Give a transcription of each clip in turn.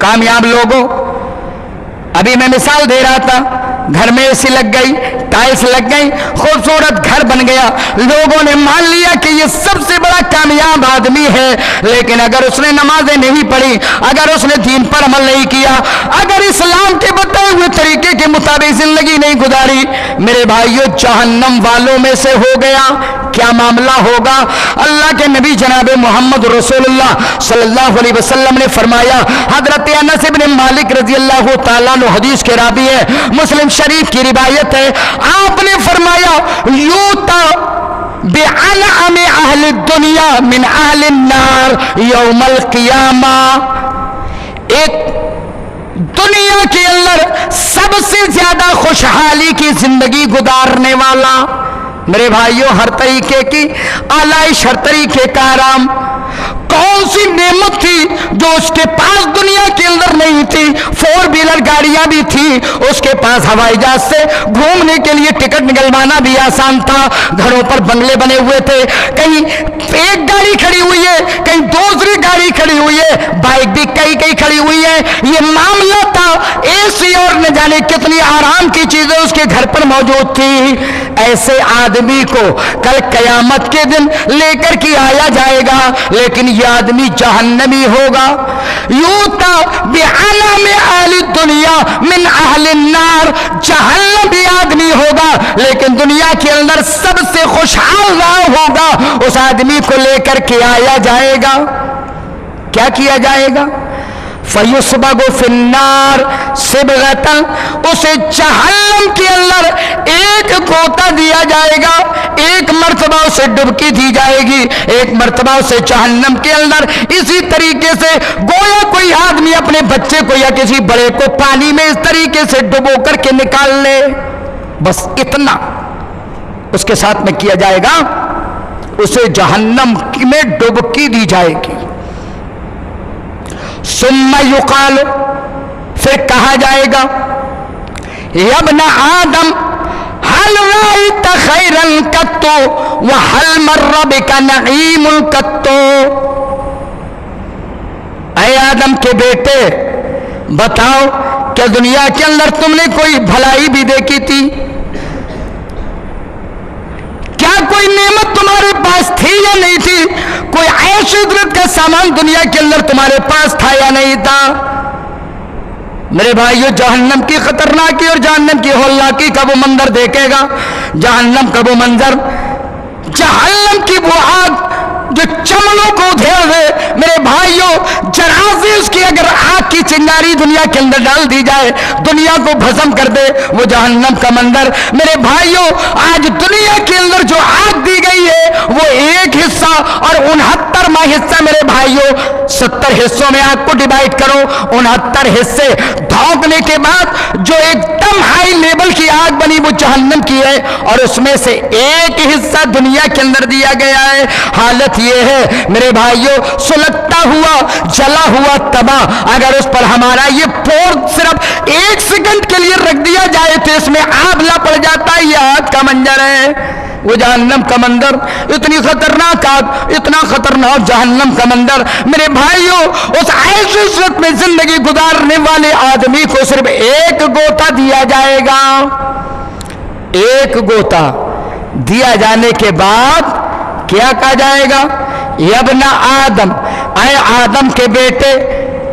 कामयाब लोगों, अभी मैं मिसाल दे रहा था, घर में एसी लग गई, टाइल्स लग गई, खूबसूरत घर बन गया, लोगों ने मान लिया कि ये सबसे बड़ा कामयाब आदमी है। लेकिन अगर उसने नमाजें नहीं पढ़ी, अगर उसने दीन पर अमल नहीं किया, अगर इस्लाम के बताए हुए तरीके के मुताबिक जिंदगी नहीं गुजारी, मेरे भाइयों जहन्नम वालों में से हो गया। क्या मामला होगा? अल्लाह के नबी जनाब मोहम्मद रसूलुल्लाह सल्लल्लाहु अलैहि वसल्लम ने फरमाया, हजरत अनस इब्न मालिक रजी अल्लाह तआला अन्हु हदीस के रावी है, मुस्लिम शरीफ की रिवायत है, आपने फरमाया यूता बिअनअम अहल दुनिया मिन अहल नार यौमल क़ियामा। एक दुनिया के अंदर सबसे ज्यादा खुशहाली की जिंदगी गुजारने वाला, मेरे भाइयों हर तरीके की आलाइश, हर तरीके का आराम, कौन सी नेमत थी जो उसके पास दुनिया के अंदर नहीं थी? 4 व्हीलर गाड़ियां भी थी, उसके पास हवाई जहाज से घूमने के लिए टिकट निकलवाना भी आसान था, घरों पर बंगले बने हुए थे, कहीं एक गाड़ी खड़ी हुई है, कहीं दूसरी गाड़ी खड़ी हुई है, बाइक भी कई खड़ी हुई है। ये मामला था, एसी और न जाने कितनी आराम की चीजें उसके घर पर मौजूद थी। ऐसे आदमी को कल कयामत के दिन लेकर के आया जाएगा, लेकिन यह आदमी जहन्नमी होगा। यूता बिअनअम अहल दुनिया मिन अहल नार, जहन्नमी आदमी होगा, लेकिन दुनिया के अंदर सबसे खुशहाल होगा, उस आदमी को लेकर के आया जाएगा। क्या किया जाएगा? फयुस्बगु फिन्नार सिबगतन, उसे जहन्नम के अंदर एक गोता दिया जाएगा, एक मर्तबा उसे डुबकी दी जाएगी, एक मर्तबा उसे जहन्नम के अंदर इसी तरीके से गोया कोई आदमी अपने बच्चे को या किसी बड़े को पानी में इस तरीके से डुबो करके निकाल ले, बस इतना उसके साथ में किया जाएगा, उसे जहन्नम में डुबकी दी जाएगी। सुम्मा युकाल, फिर कहा जाएगा यब्न आदम हल राइत खैरन कत्तो व हल मर्र बिका नईमुल कत्तो। ऐ आदम के बेटे, बताओ क्या दुनिया के अंदर तुमने कोई भलाई भी देखी थी? क्या कोई नेमत तुम्हारे पास थी या नहीं थी? कोई ऐश इज़्ज़त का सामान दुनिया के अंदर तुम्हारे पास था या नहीं था? मेरे भाइयों जहन्नम की खतरनाकी और जहन्नम की होलनाकी का वो मंजर देखेगा, जहन्नम का वो मंजर, जहन्नम की वो आग जो चमड़ों को उधेड़ दे। मेरे भाइयों जनाजे उसकी अगर आग की चिंगारी दुनिया के अंदर डाल दी जाए, दुनिया को भस्म कर दे, वो जहन्नम का मंजर। मेरे भाइयों आज दुनिया के अंदर जो आग दी गई है वो एक हिस्सा और 69वां हिस्सा, मेरे भाइयों 70 हिस्सों में आग को डिवाइड करो, 69 हिस्से धौंकने के बाद जो एकदम हाई लेवल की आग बनी वो जहन्नम की है, और उसमें से एक हिस्सा दुनिया के अंदर दिया गया है। हालत ये है मेरे भाइयों, सुलगता हुआ जला हुआ तबाह, अगर उस पर हमारा ये पोर सिर्फ 1 सेकंड के लिए रख दिया जाए तो इसमें आग पड़ जाता है। यह आग का मंजर है वो जहन्नम का मंजर, इतनी खतरनाक आग, इतना खतरनाक जहन्नम का मंजर। मेरे भाइयों उस ऐसी सूरत में जिंदगी गुजारने वाले आदमी को सिर्फ एक गोता दिया जाएगा। एक गोता दिया जाने के बाद क्या कहा जाएगा? यब्ना आदम, ऐ आदम के बेटे,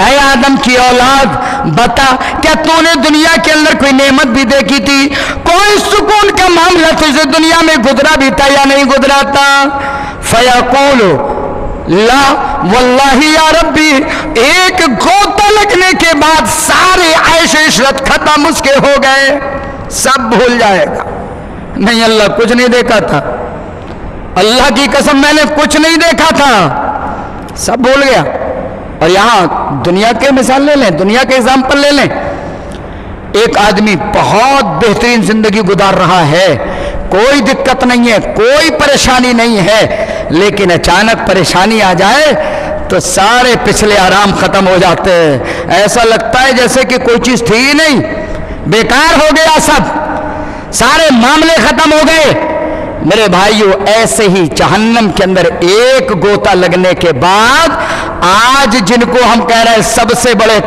ऐ आदम की औलाद, बता क्या तूने दुनिया के अंदर कोई नेमत भी देखी थी? कोई सुकून का मामला तुझे दुनिया में गुजरा भी था या नहीं गुजरा था? फयकूलु ला वल्लाही या रब्बी, एक गोता लगने के बाद सारे ऐश इशरत खत्म उसके हो गए, सब भूल जाएगा। नहीं अल्लाह कुछ नहीं देखा था, अल्लाह की कसम मैंने कुछ नहीं देखा था, सब भूल गया। और यहां दुनिया के मिसाल ले लें, दुनिया के एग्जाम्पल ले लें। एक आदमी बहुत बेहतरीन जिंदगी गुजार रहा है, कोई दिक्कत नहीं है, कोई परेशानी नहीं है, लेकिन अचानक परेशानी आ जाए तो सारे पिछले आराम खत्म हो जाते हैं। ऐसा लगता है जैसे कि कोई चीज थी ही नहीं, बेकार हो गया, सब सारे मामले खत्म हो गए। मेरे भाइयों ऐसे ही जहन्नम के अंदर एक गोता लगने के बाद आज जिनको हम कह रहे हैं सबसे बड़े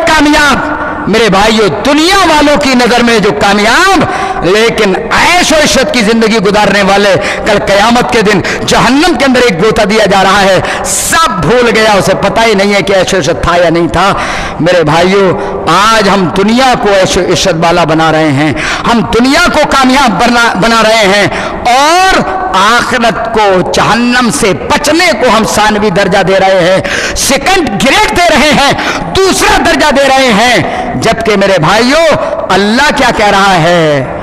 कामयाब, मेरे भाइयों दुनिया वालों की नजर में जो कामयाब लेकिन ऐश और इशरत की जिंदगी गुजारने वाले, कल कयामत के दिन जहन्नम के अंदर एक गोता दिया जा रहा है, सब भूल गया, उसे पता ही नहीं है कि ऐश और इशरत था या नहीं था। मेरे भाइयों आज हम दुनिया को ऐश और इशरत वाला बना रहे हैं, हम दुनिया को कामयाब बना रहे हैं और आखिरत को जहन्नम से बचने को हम सानवी दर्जा दे रहे हैं, सेकंड ग्रेड दे रहे हैं, दूसरा दर्जा दे रहे हैं। जबकि मेरे भाइयों अल्लाह क्या कह रहा है,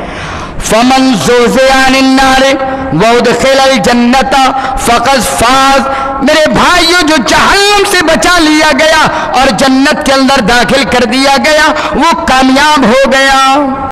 फमन ज़ुज़िअनिन्नार वउदखिलल जन्नत फ़क़द फ़ाज़। मेरे भाइयों जो जहन्नम से बचा लिया गया और जन्नत के अंदर दाखिल कर दिया गया वो कामयाब हो गया।